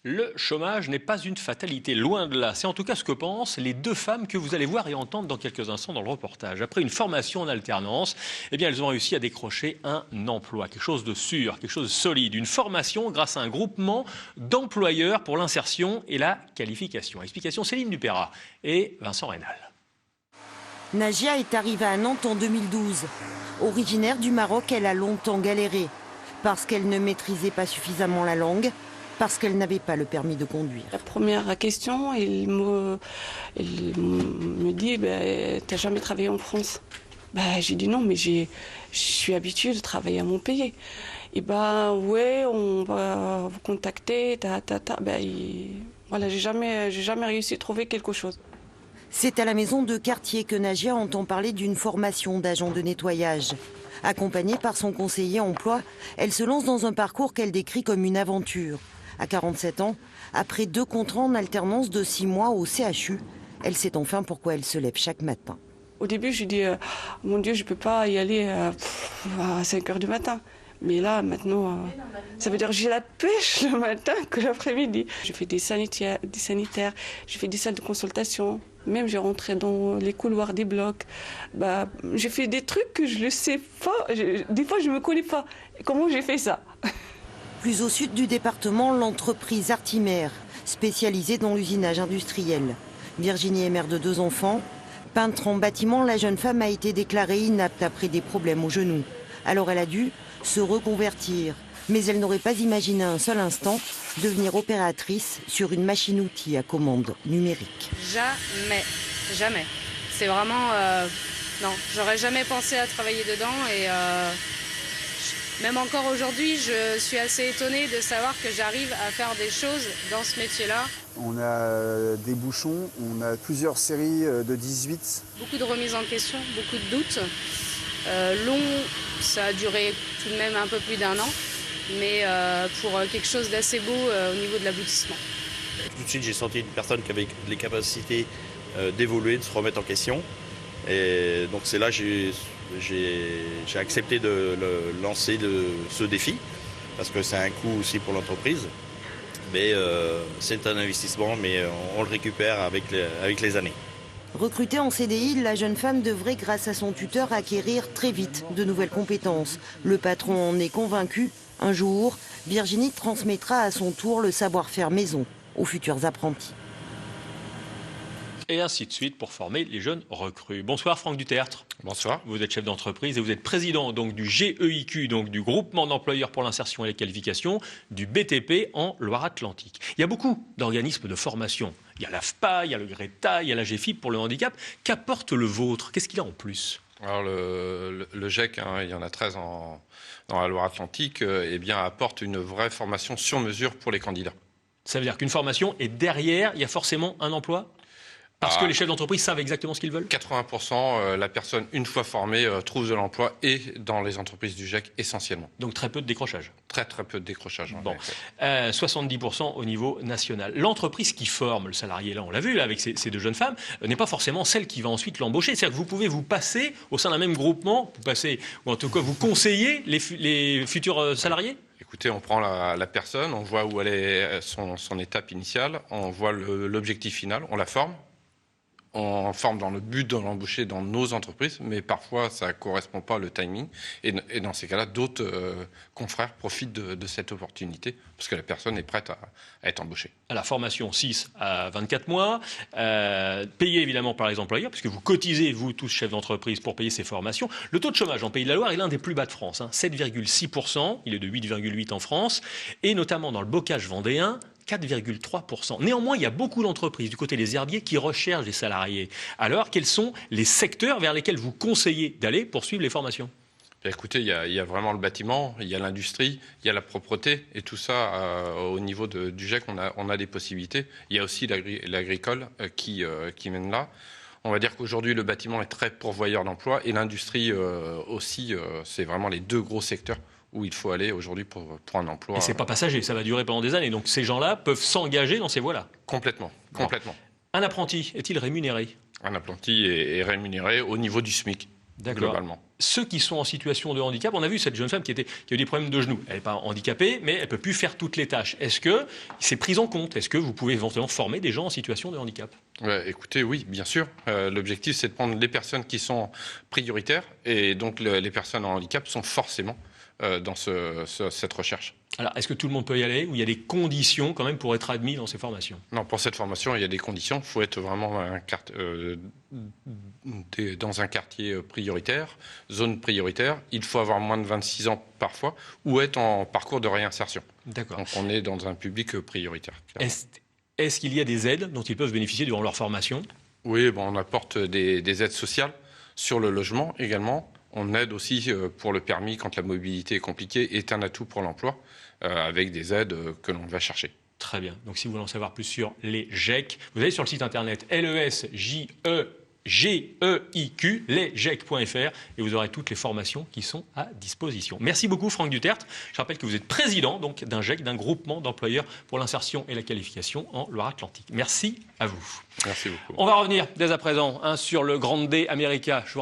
Le chômage n'est pas une fatalité, loin de là. C'est en tout cas ce que pensent les deux femmes que vous allez voir et entendre dans quelques instants dans le reportage. Après une formation en alternance, elles ont réussi à décrocher un emploi, quelque chose de sûr, quelque chose de solide. Une formation grâce à un groupement d'employeurs pour l'insertion et la qualification. Explication Céline Dupérat et Vincent Rénal. Najia est arrivée à Nantes en 2012. Originaire du Maroc, elle a longtemps galéré parce qu'elle ne maîtrisait pas suffisamment la langue, parce qu'elle n'avait pas le permis de conduire. La première question, il me dit t'as jamais travaillé en France? J'ai dit non, mais je suis habituée de travailler à mon pays. Et ouais, on va vous contacter, voilà, j'ai jamais réussi à trouver quelque chose. C'est à la maison de quartier que Najia entend parler d'une formation d'agent de nettoyage. Accompagnée par son conseiller emploi, elle se lance dans un parcours qu'elle décrit comme une aventure. À 47 ans, après 2 contrats en alternance de 6 mois au CHU, elle sait enfin pourquoi elle se lève chaque matin. Au début, je dis mon Dieu, je ne peux pas y aller à 5 heures du matin. Mais là, maintenant, ça veut dire que j'ai la pêche le matin que l'après-midi. Je fais des sanitaires, je fais des salles de consultation. Même j'ai rentré dans les couloirs des blocs. J'ai fait des trucs que je ne sais pas. Des fois, je ne me connais pas. Comment j'ai fait ça? Plus au sud du département, l'entreprise Artimer, spécialisée dans l'usinage industriel. Virginie est mère de 2 enfants. Peintre en bâtiment, la jeune femme a été déclarée inapte après des problèmes au genou. Alors elle a dû se reconvertir. Mais elle n'aurait pas imaginé un seul instant devenir opératrice sur une machine-outil à commande numérique. Jamais. C'est vraiment... non, j'aurais jamais pensé à travailler dedans et... Même encore aujourd'hui, je suis assez étonnée de savoir que j'arrive à faire des choses dans ce métier-là. On a des bouchons, on a plusieurs séries de 18. Beaucoup de remises en question, beaucoup de doutes. Long, ça a duré tout de même un peu plus d'1 an, mais pour quelque chose d'assez beau au niveau de l'aboutissement. Tout de suite, j'ai senti une personne qui avait les capacités d'évoluer, de se remettre en question. Et donc c'est là que j'ai accepté de lancer ce défi, parce que c'est un coût aussi pour l'entreprise. Mais c'est un investissement, mais on le récupère avec les années. Recrutée en CDI, la jeune femme devrait, grâce à son tuteur, acquérir très vite de nouvelles compétences. Le patron en est convaincu. Un jour, Virginie transmettra à son tour le savoir-faire maison aux futurs apprentis. Et ainsi de suite pour former les jeunes recrues. Bonsoir Franck Dutertre. Bonsoir. Vous êtes chef d'entreprise et vous êtes président donc du GEIQ, donc du groupement d'employeurs pour l'insertion et les qualifications, du BTP en Loire-Atlantique. Il y a beaucoup d'organismes de formation. Il y a l'AFPA, il y a le GRETA, il y a la GFIP pour le handicap. Qu'apporte le vôtre? Qu'est-ce qu'il a en plus? Alors le GEC, il y en a 13 dans la Loire-Atlantique, apporte une vraie formation sur mesure pour les candidats. Ça veut dire qu'une formation et derrière, il y a forcément un emploi? Parce que les chefs d'entreprise savent exactement ce qu'ils veulent? 80%, la personne, une fois formée, trouve de l'emploi et dans les entreprises du GEC essentiellement. Donc très peu de décrochage? Très peu de décrochage. Bon, 70% au niveau national. L'entreprise qui forme le salarié, là on l'a vu là, avec ces 2 jeunes femmes, n'est pas forcément celle qui va ensuite l'embaucher. C'est-à-dire que vous pouvez vous passer au sein d'un même groupement, ou en tout cas vous conseillez les futurs salariés? Écoutez, on prend la personne, on voit où elle est son étape initiale, on voit l'objectif final, on la forme. On forme dans le but de l'embaucher dans nos entreprises, mais parfois ça ne correspond pas au timing. Et dans ces cas-là, d'autres confrères profitent de cette opportunité parce que la personne est prête à être embauchée. À la formation 6 à 24 mois, payée évidemment par les employeurs, puisque vous cotisez, vous tous chefs d'entreprise, pour payer ces formations. Le taux de chômage en Pays de la Loire est l'un des plus bas de France, 7,6%, il est de 8,8% en France, et notamment dans le bocage vendéen, 4,3%. Néanmoins, il y a beaucoup d'entreprises du côté des herbiers qui recherchent des salariés. Alors, quels sont les secteurs vers lesquels vous conseillez d'aller pour suivre les formations? Écoutez, il y a vraiment le bâtiment, il y a l'industrie, il y a la propreté, et tout ça, au niveau du GEC, on a des possibilités. Il y a aussi l'agricole qui mène là. On va dire qu'aujourd'hui, le bâtiment est très pourvoyeur d'emplois, et l'industrie aussi, c'est vraiment les 2 gros secteurs où il faut aller aujourd'hui pour un emploi. Et c'est pas passager, ça va durer pendant des années. Donc ces gens-là peuvent s'engager dans ces voies-là. Complètement. Un apprenti est-il rémunéré? Un apprenti est rémunéré au niveau du SMIC, globalement. ceux qui sont en situation de handicap, on a vu cette jeune femme qui a eu des problèmes de genoux. Elle n'est pas handicapée, mais elle ne peut plus faire toutes les tâches. Est-ce que c'est pris en compte? Est-ce que vous pouvez éventuellement former des gens en situation de handicap? Écoutez, oui, bien sûr. L'objectif, c'est de prendre les personnes qui sont prioritaires, et donc les personnes en handicap sont forcément dans cette recherche. Alors, est-ce que tout le monde peut y aller, ou il y a des conditions quand même pour être admis dans ces formations? Non, pour cette formation, il y a des conditions. Il faut être vraiment dans un quartier prioritaire, zone prioritaire. Il faut avoir moins de 26 ans parfois, ou être en parcours de réinsertion. D'accord. Donc on est dans un public prioritaire. Est-ce qu'il y a des aides dont ils peuvent bénéficier durant leur formation? Oui, on apporte des aides sociales sur le logement également. On aide aussi pour le permis quand la mobilité est compliquée, est un atout pour l'emploi, avec des aides que l'on va chercher. Très bien. Donc si vous voulez en savoir plus sur les GEIQ, vous allez sur le site internet LESJEGEIQ, lesgeiq.fr, et vous aurez toutes les formations qui sont à disposition. Merci beaucoup Franck Duterte. Je rappelle que vous êtes président donc d'un GEIQ, d'un groupement d'employeurs pour l'insertion et la qualification en Loire-Atlantique. Merci à vous. Merci beaucoup. On va revenir dès à présent sur le Grande Day America.